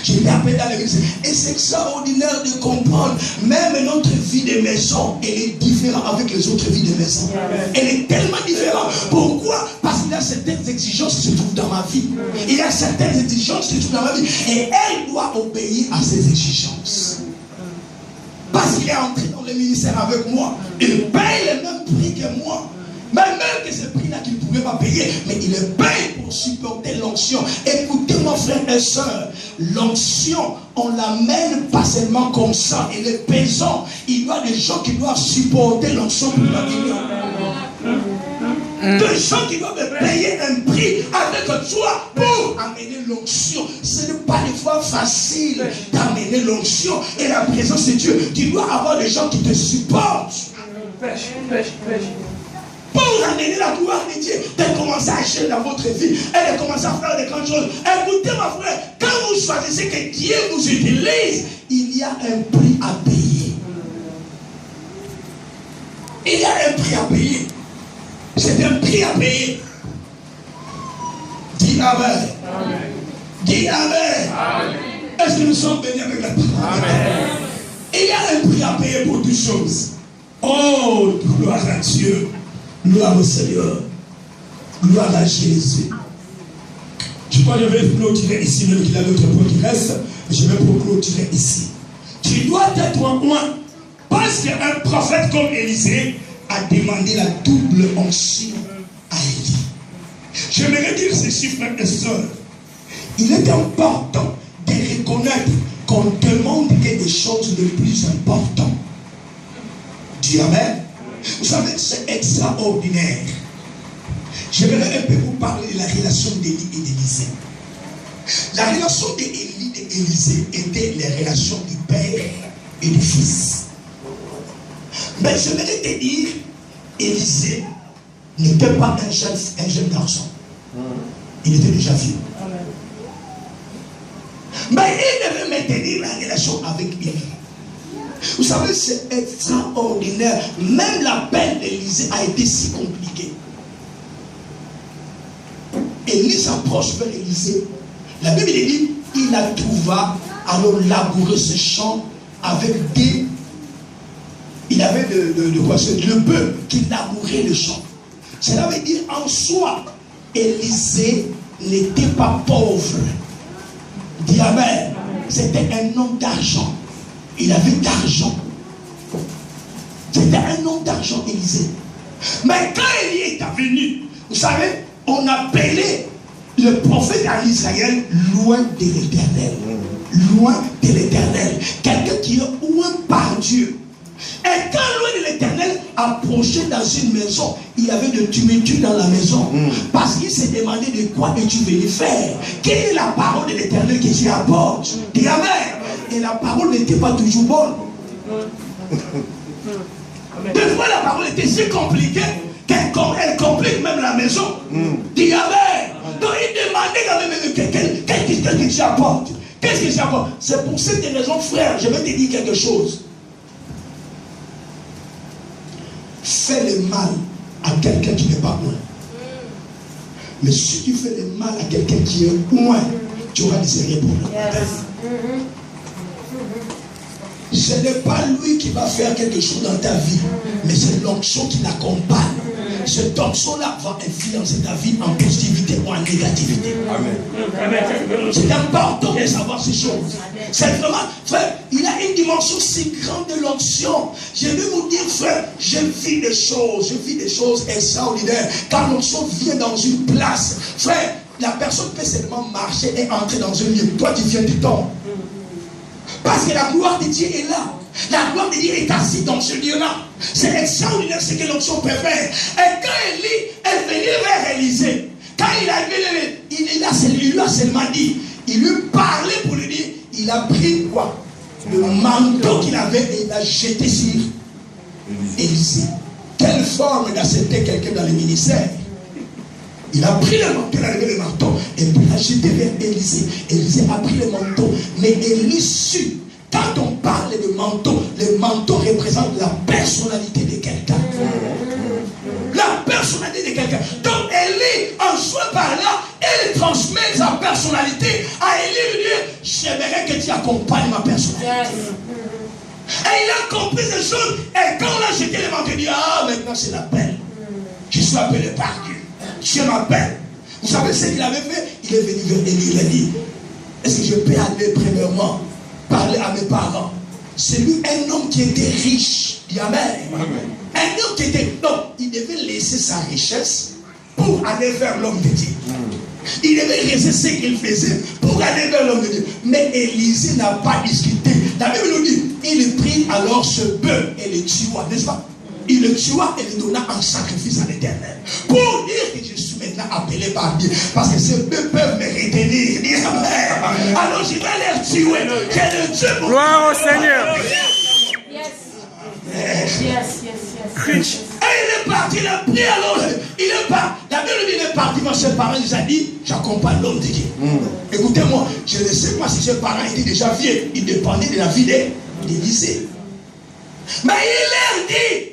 J'étais appelé dans l'église. Et c'est extraordinaire de comprendre. Même notre vie de maison, elle est différente avec les autres vies de maison. Elle est tellement différente. Pourquoi? Parce qu'il y a certaines exigences qui se trouvent dans ma vie. Il y a certaines exigences qui se trouvent dans ma vie. Et elle doit obéir à ces exigences. Parce qu'il est entré dans le ministère avec moi. Il paye le même prix que moi. Même que ce prix-là qu'il ne pouvait pas payer, mais il le paye pour supporter l'onction. Écoutez-moi, frères et sœurs, l'onction, on l'amène pas seulement comme ça, et le pesant, il y a des gens qui doivent supporter l'onction pour l'amener. Des gens qui doivent payer un prix avec toi pour amener l'onction. Ce n'est pas des fois facile d'amener l'onction et la présence de Dieu. Tu dois avoir des gens qui te supportent. Pour amener la gloire de Dieu, de commencer à agir dans votre vie et de commencer à faire des grandes choses. Écoutez, ma frère, quand vous choisissez que Dieu vous utilise, il y a un prix à payer. Il y a un prix à payer. C'est un prix à payer. Dis Amen. Dis Amen. Est-ce que nous sommes bénis avec la parole? Il y a un prix à payer pour toutes choses. Oh, gloire à Dieu. Gloire au Seigneur. Gloire à Jésus. Je crois que je vais clôturer ici, même qu'il y a d'autres points qui restent. Je vais clôturer ici. Tu dois être en moins. Parce qu'un prophète comme Élisée a demandé la double onction à Élie. J'aimerais dire ceci, frères et sœurs. Il est important de reconnaître qu'on demande des choses de plus importantes. Dis Amen. Vous savez, c'est extraordinaire. J'aimerais un peu vous parler de la relation d'Élie et d'Élisée. La relation d'Élie et d'Élisée était les relations du père et du fils. Mais j'aimerais te dire, Élisée n'était pas un jeune garçon. Il était déjà vieux. Mais il devait maintenir la relation avec Élie. Vous savez, c'est extraordinaire. Même l'appel d'Élisée a été si compliqué. Élie s'approche vers Élisée. La Bible dit, il la trouva alors labourer ce champ avec des... Il avait le bœuf qui labourait le champ. Cela veut dire en soi, Élisée n'était pas pauvre. Dis Amen. C'était un homme d'argent. Il avait d'argent. C'était un homme d'argent, Élisée. Mais quand Élie est venu, vous savez, on appelait le prophète en Israël loin de l'Éternel. Loin de l'Éternel. Quelqu'un qui est loin par Dieu. Et quand loin de l'Éternel approchait dans une maison, il y avait de tumultueux dans la maison. Parce qu'il s'est demandé de quoi es-tu venu faire. Quelle est la parole de l'Éternel que tu apportes? Dis Amen. Et la parole n'était pas toujours bonne. Des fois la parole était si compliquée qu'elle complique même la maison. Dis Amen. Donc il demandait quand même qu'est-ce que tu apportes. Qu'est-ce que tu apportes? C'est pour cette raison, frère, je vais te dire quelque chose. Fais le mal à quelqu'un qui n'est pas loin. Mais si tu fais le mal à quelqu'un qui est loin, tu auras des erreurs pour lui. Ce n'est pas lui qui va faire quelque chose dans ta vie, mais c'est l'onction qui l'accompagne. Cette onction-là va influencer ta vie en positivité ou en négativité. C'est important de savoir ces choses. C'est vraiment, frère, il a une dimension si grande de l'onction. Je vais vous dire, frère, je vis des choses extraordinaires. Quand l'onction vient dans une place, frère, la personne peut seulement marcher et entrer dans un lieu. Toi, tu viens du temps. Parce que la gloire de Dieu est là. La gloire de Dieu est assise dans ce lieu-là. C'est extraordinaire ce que l'onction peut faire. Et quand Élie est venu vers Élisée, quand il a vu, il lui a seulement dit, il lui parlait pour lui dire, il a pris quoi? Le manteau qu'il avait et il l'a jeté sur Élisée. Quelle forme d'accepter quelqu'un dans le ministère? Il a pris le manteau, il a levé le manteau et puis il l'a jeté vers Élisée. Élisée a pris le manteau, mais Élie sut. Quand on parle de manteau, le manteau représente la personnalité de quelqu'un. La personnalité personnalité de quelqu'un. Donc Élie, en soi par là, il transmet sa personnalité à Élie, lui dire, j'aimerais que tu accompagnes ma personnalité. Et il a compris ces choses. Et quand là j'étais le manque, il dit, ah maintenant c'est l'appel. Je suis appelé par Dieu. Dieu m'appelle. Vous savez ce qu'il avait fait? Il est venu vers Élie, il a dit, est-ce que je peux aller premièrement parler à mes parents? C'est lui, un homme qui était riche. Dit Amen. Un homme qui était... Donc, il devait laisser sa richesse pour aller vers l'homme de Dieu. Il devait laisser ce qu'il faisait pour aller vers l'homme de Dieu. Mais Élisée n'a pas discuté. La Bible nous dit, il prit alors ce bœuf et le tua, n'est-ce pas? Il le tua et le donna en sacrifice à l'Éternel. Pour dire que je suis maintenant appelé par Dieu. Parce que ces bœufs peuvent me retenir. Dis Amen. Alors je vais les tuer. J'ai le Dieu pour... Gloire au Seigneur. Et il est parti, il a pris alors. Il est parti. La Bible dit, il est parti vers ses parents. Il a dit, j'accompagne l'homme de Dieu. Écoutez-moi, je ne sais pas si ses parents étaient déjà vieux. Ils dépendaient de la vie d'Élisée. Mais il leur dit,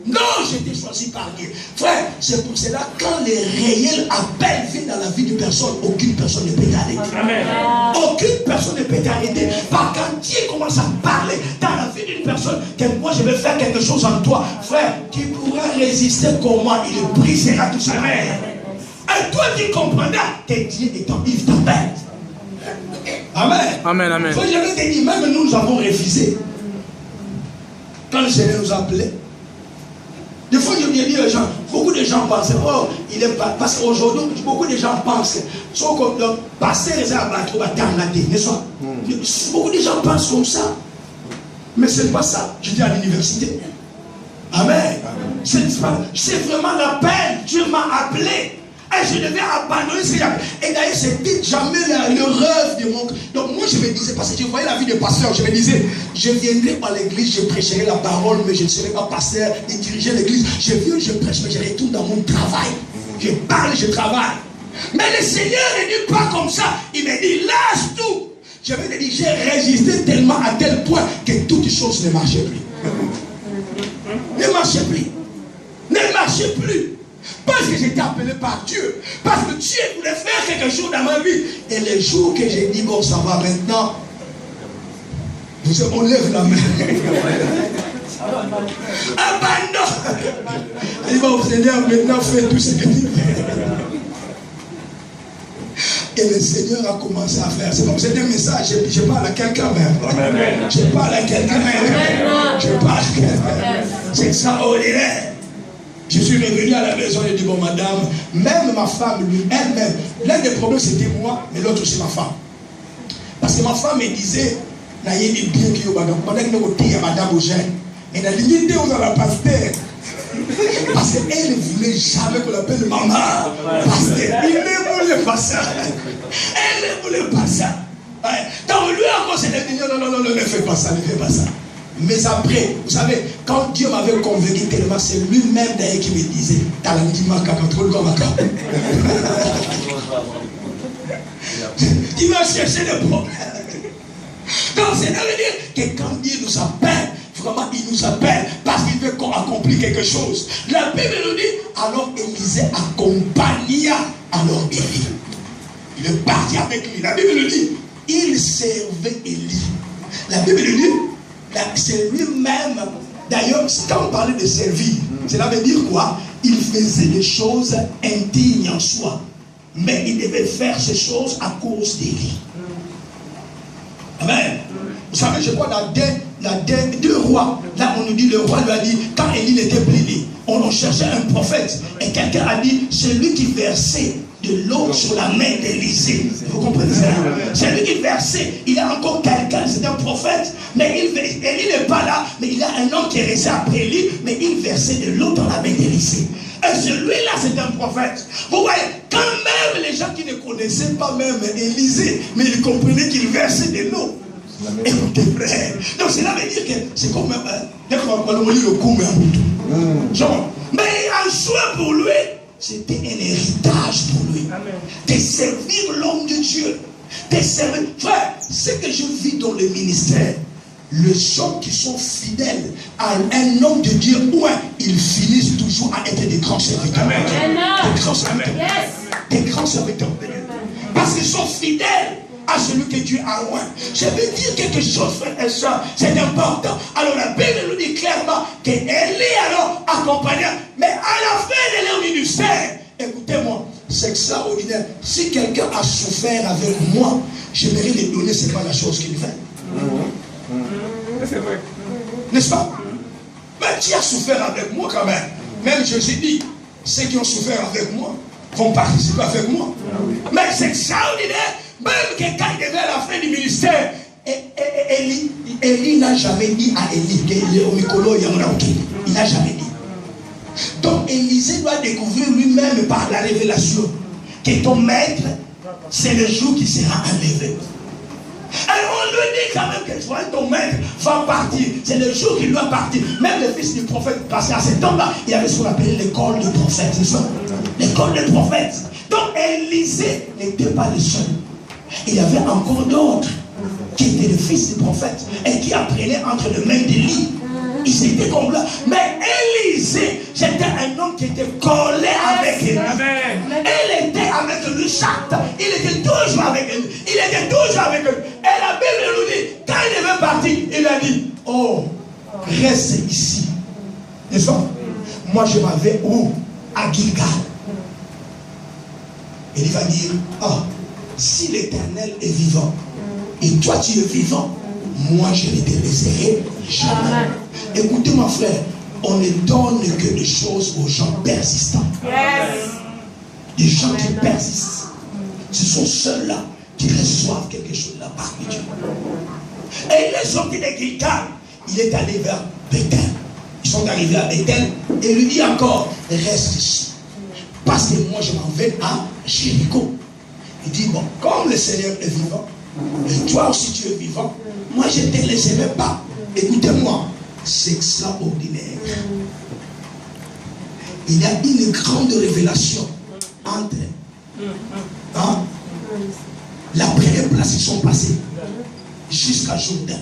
non, j'ai été choisi par Dieu. Frère, c'est pour cela quand les réels appels viennent dans la vie d'une personne, aucune personne ne peut t'arrêter. Amen. Aucune personne ne peut t'arrêter. Parce que quand Dieu commence à parler dans la vie d'une personne, que moi je vais faire quelque chose en toi, frère, tu pourras résister comment il brisera tout ça. Amen. Et toi tu comprendras que Dieu est en il t'appelle. Amen. Amen, amen. Frère, je vais te dire, même nous avons refusé. Quand le Seigneur nous a appelés, des fois, je me dis aux gens, beaucoup de gens pensent, oh, il est pas. Parce qu'aujourd'hui, beaucoup de gens pensent, sont comme le passer les abattus, n'est-ce pas? Beaucoup de gens pensent comme ça. Mais ce n'est pas ça. Je dis à l'université. Amen. C'est vraiment l'appel. Dieu m'a appelé. Et je devais abandonner ce qu'il y a. Et d'ailleurs, c'était jamais le rêve de mon... Donc moi, je me disais, parce que je voyais la vie de pasteur, je me disais, je viendrai à l'église, je prêcherai la parole, mais je ne serai pas pasteur et diriger l'église. Je viens, je prêche, mais je retourne dans mon travail. Je parle, je travaille. Mais le Seigneur ne dit pas comme ça. Il me dit, lâche tout. Je vais te dire, j'ai résisté tellement à tel point que toutes choses ne marchaient plus. Ne marchaient plus. Ne marchaient plus. Parce que j'étais appelé par Dieu. Parce que Dieu voulait faire quelque chose dans ma vie. Et les jours que j'ai dit, bon, ça va maintenant, on lève la main. Abandon. Il dit, bon, Seigneur, maintenant, fais tout ce que tu fais. Et le Seigneur a commencé à faire. C'est comme c'est un message. Je parle à quelqu'un même. Je parle à quelqu'un même. Je parle à quelqu'un. C'est extraordinaire. Je suis revenu à la maison et j'ai dit, bon madame, même ma femme, lui, elle-même, l'un des problèmes c'était moi, mais l'autre c'est ma femme. Parce que ma femme me disait, là il y a bien qui madame, pendant que nous avons madame Eugène, et la limite aux la pasteur. Parce qu'elle ne voulait jamais qu'on l'appelle maman. Pasteur, il ne voulait pas ça. Elle ne voulait pas ça. Donc lui encore c'est dit, non, ne fais pas ça, ne fais pas ça. Mais après, vous savez, quand Dieu m'avait convaincu tellement, c'est lui-même d'ailleurs qui me disait, il va chercher des problèmes. Donc, ça veut dire que quand Dieu nous appelle, vraiment, il nous appelle parce qu'il veut qu'on accomplisse quelque chose. La Bible nous dit, alors Élisée accompagna alors Élie. Il est parti avec lui. La Bible nous dit, il servait Élie. La Bible nous dit, c'est lui-même. D'ailleurs, quand on parlait de servir, cela veut dire quoi? Il faisait des choses indignes en soi. Mais il devait faire ces choses à cause d'Élie. Amen. Vous savez, je crois, dans 2 rois, là on nous dit, le roi lui a dit, quand Élie était blessé, on cherchait un prophète. Et quelqu'un a dit, celui qui versait de l'eau sur la main d'Élisée. Vous comprenez ça? C'est lui qui versait. Il y a encore quelqu'un, c'est un prophète, mais Élie n'est pas là, mais il y a un homme qui est resté après lui, mais il versait de l'eau dans la main d'Élisée. Et celui-là, c'est un prophète. Vous voyez, quand même les gens qui ne connaissaient pas même Élisée, mais ils comprenaient qu'il versait de l'eau. Écoutez, frère. Donc cela veut dire que c'est comme le coup, mais en soi pour lui, c'était un héritage pour lui. De servir l'homme de Dieu. De servir. Frère, ce que je vis dans le ministère, les hommes qui sont fidèles à un homme de Dieu, ils finissent toujours à être des grands serviteurs. Amen. Des grands serviteurs. Des grands serviteurs de Dieu. Parce qu'ils sont fidèles à celui que Dieu a loin. Je veux dire quelque chose, frère et soeur, c'est important. Alors la Bible nous dit clairement qu'Élie alors accompagnait, mais à la fin de leur ministère, écoutez-moi, c'est extraordinaire. Si quelqu'un a souffert avec moi, j'aimerais lui donner, c'est pas la chose qu'il fait. C'est vrai. N'est-ce pas? Mais tu as souffert avec moi quand même. Même Jésus dit, ceux qui ont souffert avec moi vont participer avec moi. Mais c'est extraordinaire. Même que quand il devait à la fin du ministère, Élie n'a jamais dit à Élie il n'a jamais dit. Donc Élisée doit découvrir lui-même par la révélation que ton maître, c'est le jour qui sera enlevé. Alors on lui dit quand même que toi, ton maître va partir. C'est le jour qu'il doit partir. Même le fils du prophète, parce qu'à ce temps-là, il y avait ce qu'on appelait l'école des prophètes, c'est ça? L'école des prophètes. Donc Élisée n'était pas le seul. Il y avait encore d'autres qui étaient le fils du prophète et qui apprenaient entre les mains d'Élie. Ils étaient comme là. Mais Élisée, c'était un homme qui était collé avec Élie. Il était avec lui chaque temps. Il était toujours avec lui. Il était toujours avec lui. Et la Bible nous dit, quand il devait partir, il a dit, oh, reste ici. N'est-ce pas? Moi je m'en vais où? À Gilgal. Et il va dire, oh, si l'Éternel est vivant, et toi tu es vivant, moi je ne te laisserai jamais. Écoutez mon frère, on ne donne que des choses aux gens persistants. Des gens qui persistent. Ce sont ceux-là qui reçoivent quelque chose de la part de Dieu. Et il est sorti de Gilgal. Il est allé vers Bethel. Ils sont arrivés à Bethel et lui dit encore, reste ici. Parce que moi je m'en vais à Jéricho. Il dit, bon, comme le Seigneur est vivant, et toi aussi tu es vivant, moi je ne te laisserai pas. Écoutez-moi, c'est extraordinaire. Il y a une grande révélation entre la première place ils sont passés jusqu'à Jourdain.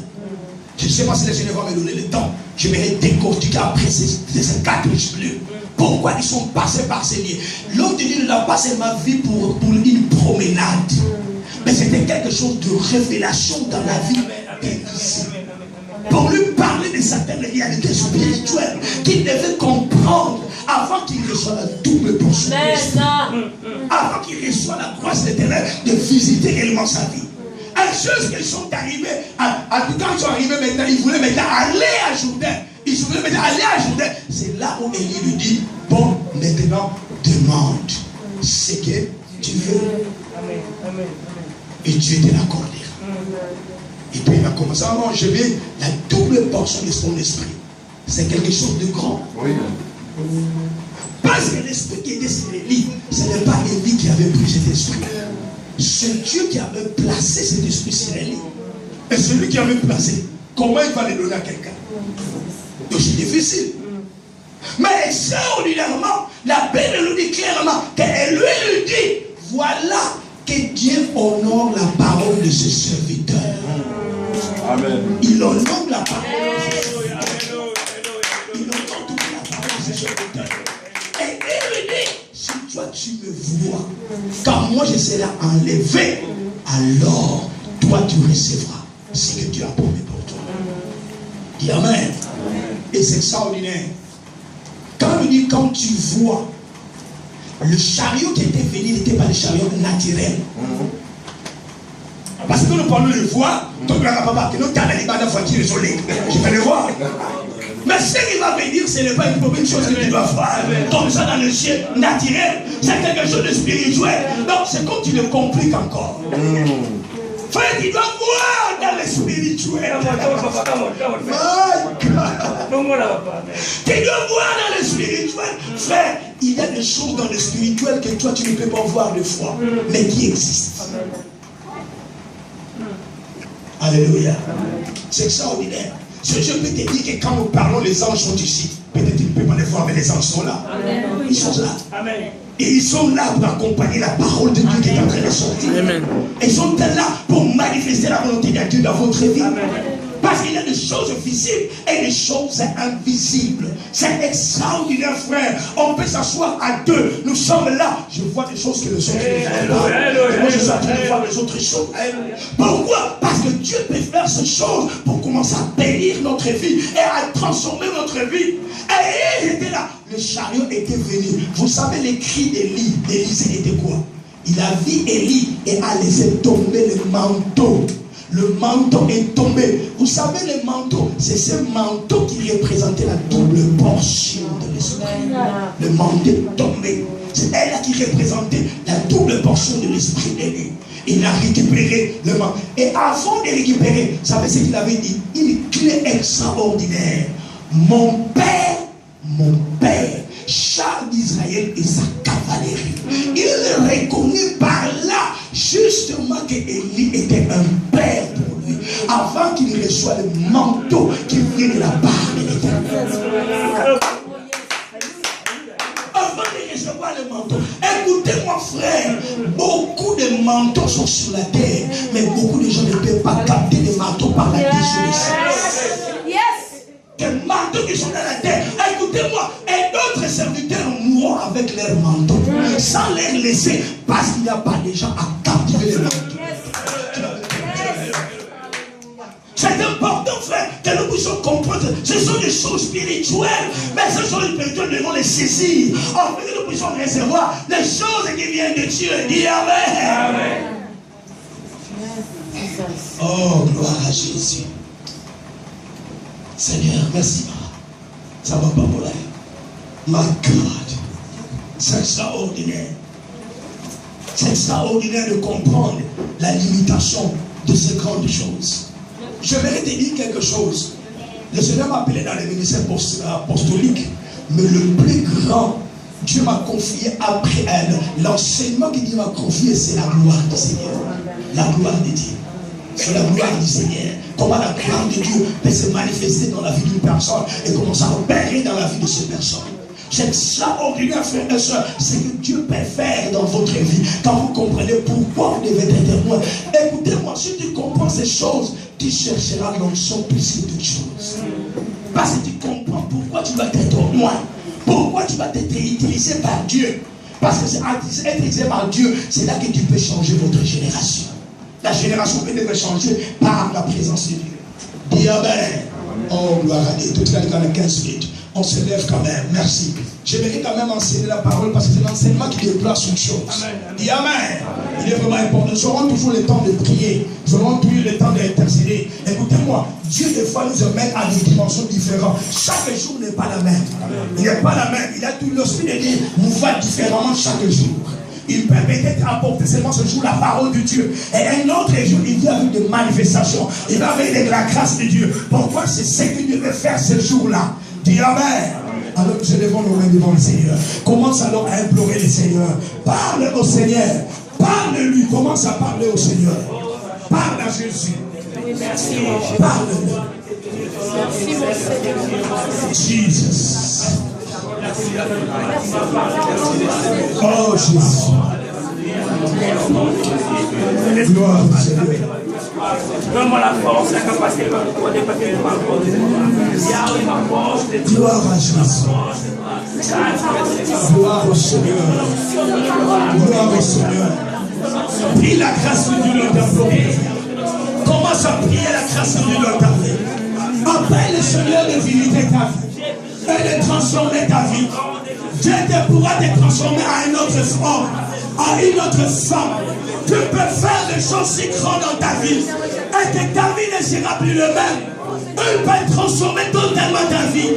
Je ne sais pas si le Seigneur va me donner le temps. Je vais décortiquer après ces 4 bleus. Pourquoi ils sont passés par ces lieux? L'homme de Dieu ne l'a pas seulement vu pour une promenade. Mais c'était quelque chose de révélation dans la vie d'Élisée. Pour lui parler de certaines réalités spirituelles qu'il devait comprendre avant qu'il reçoive la double portion. Avant qu'il reçoive la grâce éternelle de visiter réellement sa vie. Une chose qu'ils sont arrivés, quand ils sont arrivés maintenant, ils voulaient maintenant aller à Jourdain. Ils voulaient maintenant aller à Jourdain. C'est là où Élie lui dit, bon, maintenant, demande ce que tu veux. Et Dieu te l'accordera. Et puis il a commencé à manger la double portion de son esprit. C'est quelque chose de grand. Oui. Parce que l'esprit qui était sur Élie, ce n'est pas Élie qui avait pris cet esprit. C'est Dieu qui avait placé cet esprit sur Élie. Et celui qui avait placé, comment il va le donner à quelqu'un? Donc c'est difficile. Mais extraordinairement, la Bible nous dit clairement qu'elle lui dit, voilà que Dieu honore la parole de ses serviteurs. Amen. Il honore la parole de ses serviteurs. Il honore toute la parole de ses serviteurs. Et il lui dit, si toi tu me vois, quand moi je serai enlevé, alors toi tu recevras ce que Dieu a promis pour toi. Dis Amen. Et c'est extraordinaire. Quand il dit, quand tu vois, le chariot qui était venu n'était pas le chariot naturel. Parce que nous parlons de voir, je vais le voir. Mais ce qui va venir, ce n'est pas une chose que tu dois voir comme ça dans le ciel naturel. C'est quelque chose de spirituel. Donc c'est comme tu le compliques encore. Frère, tu dois voir dans le spirituel. Tu dois voir dans le spirituel. Frère, il y a des choses dans le spirituel que toi tu ne peux pas voir de foi, mais qui existent. Alléluia. C'est extraordinaire. Je peux te dire que quand nous parlons, les anges sont ici. Peut-être tu ne peux pas les voir, mais les anges sont là. Ils sont là. Et ils sont là pour accompagner la parole de Dieu qui est en train de sortir. Amen. Et ils sont là pour manifester la volonté de Dieu dans votre vie. Amen. Parce qu'il y a des choses visibles et des choses invisibles. C'est extraordinaire, frère. On peut s'asseoir à deux. Nous sommes là. Je vois des choses que les autres ne voient pas. Et moi, je suis en train de voir les autres choses. Pourquoi? Parce que Dieu peut faire ces choses pour commencer à bénir notre vie et à transformer notre vie. Et il était là. Le chariot était venu. Vous savez, les cris d'Élisée étaient quoi? Il a vu Élie et a laissé tomber le manteau. Le manteau est tombé. Vous savez, le manteau, c'est ce manteau qui représentait la double portion de l'esprit. Le manteau est tombé. C'est elle qui représentait la double portion de l'esprit d'Élie. Il a récupéré le manteau. Et avant de récupérer, vous savez ce qu'il avait dit? Une clé extraordinaire. Mon père, Charles d'Israël et sa cavalerie. Il reconnut par là justement que Élie était un père pour lui. Avant qu'il reçoive le manteau qui vient de la part de l'Éternel. Avant de recevoir le manteau. Écoutez-moi, frère. Beaucoup de manteaux sont sur la terre. Mais beaucoup de gens ne peuvent pas capter les manteaux par la désobéissance. Des manteaux qui sont dans la terre. Écoutez-moi, et d'autres serviteurs mourront avec leurs manteaux, sans les laisser, parce qu'il n'y a pas de gens à captiver les manteaux. C'est important, frère, que nous puissions comprendre. Ce sont des choses spirituelles, mais ce sont les spirituelles, nous devons les saisir. Afin que nous puissions recevoir les choses qui viennent de Dieu. Dis Amen. Amen. Oh, gloire à Jésus. Seigneur, merci. Ça va pas pour l'air. My God. C'est extraordinaire. C'est extraordinaire de comprendre la limitation de ces grandes choses. Je vais te dire quelque chose. Le Seigneur m'a appelé dans le ministère apostolique, mais le plus grand, Dieu m'a confié après elle. L'enseignement que Dieu m'a confié, c'est la gloire du Seigneur. La gloire de Dieu. C'est la gloire du Seigneur. Comment la gloire de Dieu peut se manifester dans la vie d'une personne et commencer à opérer dans la vie de cette personne. C'est extraordinaire, frères et sœurs, ce que Dieu peut faire dans votre vie. Quand vous comprenez pourquoi vous devez être témoin. Écoutez-moi, si tu comprends ces choses, tu chercheras l'onction plus que d'autres choses. Parce que tu comprends pourquoi tu vas être témoin. Pourquoi tu vas être utilisé par Dieu. Parce que c'est être utilisé par Dieu, c'est là que tu peux changer votre génération. La génération peut être changée par la présence de Dieu. Dis Amen. Oh, gloire à Dieu. Tout le monde a 15 minutes. On se lève quand même. Merci. J'aimerais quand même enseigner la parole parce que c'est l'enseignement qui déploie une chose. Dis Amen. Il est vraiment important. Nous aurons toujours le temps de prier. Nous aurons toujours le temps d'intercéder. Écoutez-moi. Dieu, des fois, nous amène à des dimensions différentes. Chaque jour n'est pas la même. Il n'est pas la même. Il a tout l'esprit de Dieu. Nous voit différemment chaque jour. Il peut peut-être apporter seulement ce jour la parole de Dieu. Et un autre jour, il vient avec des manifestations. Il va avec de la grâce de Dieu. Pourquoi? C'est ce que Dieu veut faire ce jour-là. Dis Amen. Alors nous élevons nos mains devant le Seigneur. Commence alors à implorer le Seigneur. Parle au Seigneur. Parle-lui. Commence à parler au Seigneur. Parle à Jésus. Parle-lui. Jesus. Oh Jésus. Gloire au Seigneur. Donne-moi la force, la capacité de dépasser ma force. Gloire à Jésus. Gloire au Seigneur. Gloire au Seigneur. Prie la grâce de Dieu dans ta vie. Commence à prier la grâce de Dieu dans ta vie. Appelle le Seigneur de visiter ta vie et de transformer ta vie. Dieu pourra te transformer à une autre forme, à une autre femme. Tu peux faire des choses si grandes dans ta vie et que ta vie ne sera plus le même. Il peut transformer totalement ta vie.